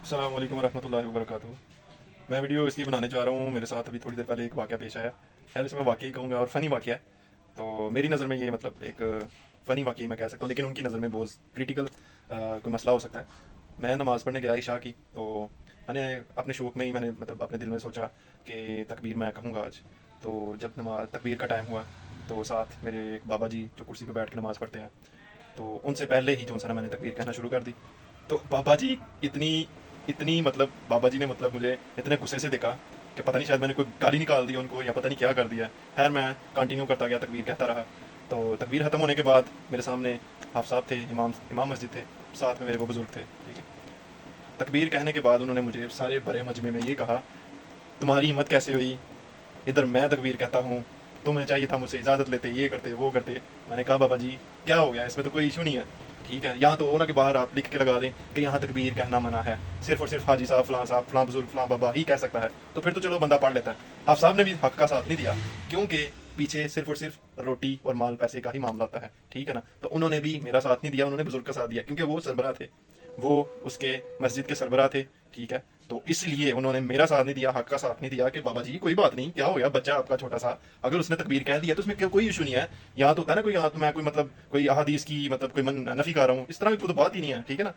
अस्सलाम वालेकुम रहमतुल्लाहि वबरकातुहू। मैं वीडियो इसलिए बनाने जा रहा हूँ, मेरे साथ अभी थोड़ी देर पहले एक वाक़या पेश आया। खैर इसमें वाक़ई कहूँगा और फ़नी वाक़या है। तो मेरी नज़र में ये मतलब एक फ़नी वाक़ई मैं कह सकता हूँ, लेकिन उनकी नज़र में बहुत क्रिटिकल कोई मसला हो सकता है। मैं नमाज़ पढ़ने गया इशा की, तो मैंने अपने शौक़ में ही मैंने मतलब अपने दिल में सोचा कि तकबीर मैं कहूँगा आज। तो जब नमाज तकबीर का टाइम हुआ, तो साथ मेरे एक बाबा जी जो कुर्सी पे बैठ के नमाज़ पढ़ते हैं, तो उनसे पहले ही जो सा ना मैंने तकबीर कहना शुरू कर दी। तो बाबा जी इतनी इतनी मतलब बाबा जी ने मतलब मुझे इतने गुस्से से देखा कि पता नहीं शायद मैंने कोई गाली निकाल दी उनको या पता नहीं क्या कर दिया। खैर मैं कंटिन्यू करता गया, तकबीर कहता रहा। तो तकबीर ख़त्म होने के बाद मेरे सामने हाफ साहब थे, इमाम इमाम मस्जिद थे, साथ में मेरे वो बुज़ुर्ग थे, ठीक है। तकबीर कहने के बाद उन्होंने मुझे सारे बड़े मजमे में ये कहा, तुम्हारी हिम्मत कैसे हुई, इधर मैं तकबीर कहता हूँ, तुम्हें चाहिए था मुझसे इजाज़त लेते, ये करते वो करते। मैंने कहा बाबा जी क्या हो गया, इसमें तो कोई इशू नहीं है, ठीक है। यहाँ तो हो ना कि बाहर आप लिख के लगा दें कि यहाँ तकबीर कहना मना है, सिर्फ और सिर्फ हाजी साहब फलां बुजुर्ग फलां बाबा ही कह सकता है। तो फिर तो चलो बंदा पढ़ लेता है। आप साहब ने भी हक का साथ नहीं दिया, क्योंकि पीछे सिर्फ और सिर्फ रोटी और माल पैसे का ही मामला होता है, ठीक है ना। तो उन्होंने भी मेरा साथ नहीं दिया, उन्होंने बुजुर्ग का साथ दिया, क्योंकि वो सरबरा थे, वो उसके मस्जिद के सरबरा थे, ठीक है। तो इसलिए उन्होंने मेरा साथ नहीं दिया, हक का साथ नहीं दिया कि बाबा जी कोई बात नहीं, क्या हो गया, बच्चा आपका छोटा सा, अगर उसने तकबीर कह दिया तो उसमें कोई इशू नहीं है। यहाँ तो होता है ना कोई, यहाँ तो मैं कोई मतलब कोई अहादीस की मतलब कोई नफी कर रहा हूँ, इस तरह की तो बात ही नहीं है, ठीक है ना।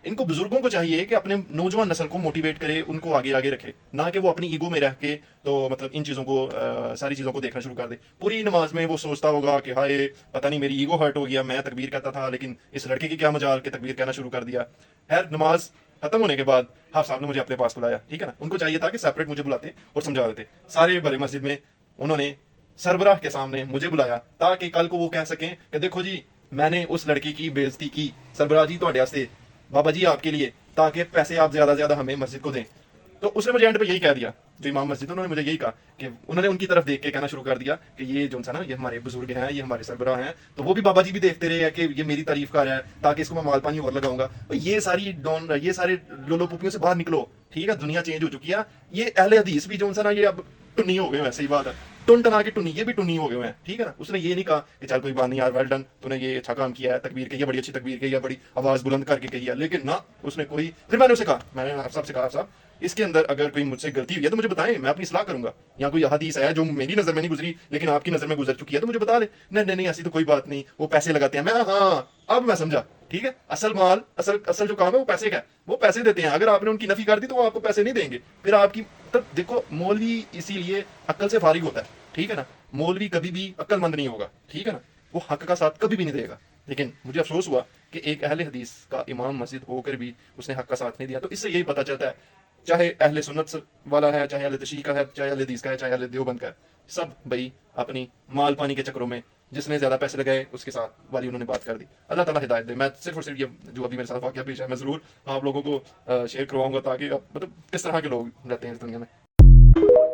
इनको बुजुर्गों को चाहिए कि अपने नौजवान नस्ल को मोटिवेट करे, उनको आगे आगे रखे, ना कि वो अपनी ईगो में रह के तो मतलब इन चीज़ों को सारी चीज़ों को देखना शुरू कर दे। पूरी नमाज में वो सोचता होगा कि हाय पता नहीं मेरी ईगो हर्ट हो गया, मैं तकबीर कहता था लेकिन इस लड़के की क्या मजाल के तकबीर कहना शुरू कर दिया। खैर नमाज खत्म होने के बाद हाफ साहब ने मुझे अपने पास बुलाया, ठीक है ना। उनको चाहिए था कि सेपरेट मुझे बुलाते और समझा देते। सारे बड़े मस्जिद में उन्होंने सरबराह के सामने मुझे बुलाया ताकि कल को वो कह सकें कि देखो जी मैंने उस लड़के की बेइज्जती की, सरबराह जी तो से बाबा जी आपके लिए, ताकि पैसे आप ज्यादा ज्यादा हमें मस्जिद को दें। तो उसने मुझे एंड पे यही कह दिया, जो इमाम मस्जिद उन्होंने मुझे यही कहा कि उन्होंने उनकी तरफ देख के कहना शुरू कर दिया कि ये जो सा ना ये हमारे बुजुर्ग हैं, ये हमारे सरबराह हैं। तो वो भी बाबा जी भी देखते रहे हैं कि ये मेरी तारीफ कर रहा है, ताकि इसको मैं माल पानी और लगाऊंगा। तो ये सारी डॉन ये सारे लोलो पुपियों से बाहर निकलो, ठीक है। दुनिया चेंज हो चुकी है। ये अहले हदीस भी जो सा ना ये अब टुन्नी हो गए, वैसे ही बात है, टुन टना के टुन्नी, ये भी टुन्नी हो गए हैं, ठीक है ना। उसने ये नहीं कहा कि चल कोई बात नहीं यार, वेल डन, तूने ये अच्छा काम किया है, तकबीर कही है, बड़ी अच्छी तकबीर कही है, बड़ी आवाज बुलंद करके कही है, लेकिन ना उसने कोई। फिर मैंने उसे कहा, मैंने आप साहब से कहा, आप साहब इसके अंदर अगर कोई मुझसे गलती हुई है तो मुझे बताएं, मैं अपनी सलाह करूंगा। यहाँ कोई हदीस है जो मेरी नजर में नहीं गुजरी लेकिन आपकी नजर में गुजर चुकी है तो मुझे बता दे। नहीं नहीं नहीं, ऐसी तो कोई बात नहीं, वो पैसे लगाते हैं। मैं हाँ अब मैं समझा, ठीक है। असल माल असल असल जो काम है वो पैसे का है, वो पैसे देते हैं। अगर आपने उनकी नफी कर दी तो वो आपको पैसे नहीं देंगे, फिर आपकी। तब देखो मौलवी इसीलिए अक्ल से फारिग होता है, ठीक है ना। मौलवी कभी भी अक्लमंद नहीं होगा, ठीक है ना। वो हक का साथ कभी भी नहीं देगा। लेकिन मुझे अफसोस हुआ कि एक अहले हदीस का इमाम मस्जिद होकर भी उसने हक का साथ नहीं दिया। तो इससे यही पता चलता है, चाहे अहले सुन्नत वाला है, चाहे अहले तशरीह का है, चाहे अहले हदीस का है, चाहे अहले देवबंद का है, सब भाई अपनी माल पानी के चक्करों में जिसने ज्यादा पैसे लगाए उसके साथ वाली उन्होंने बात कर दी। अल्लाह ताला हिदायत दे। मैं सिर्फ और सिर्फ ये जो अभी मेरे साथ वाकया पेश है मैं जरूर आप लोगों को शेयर करवाऊंगा, ताकि मतलब किस तरह के लोग रहते हैं इस दुनिया में।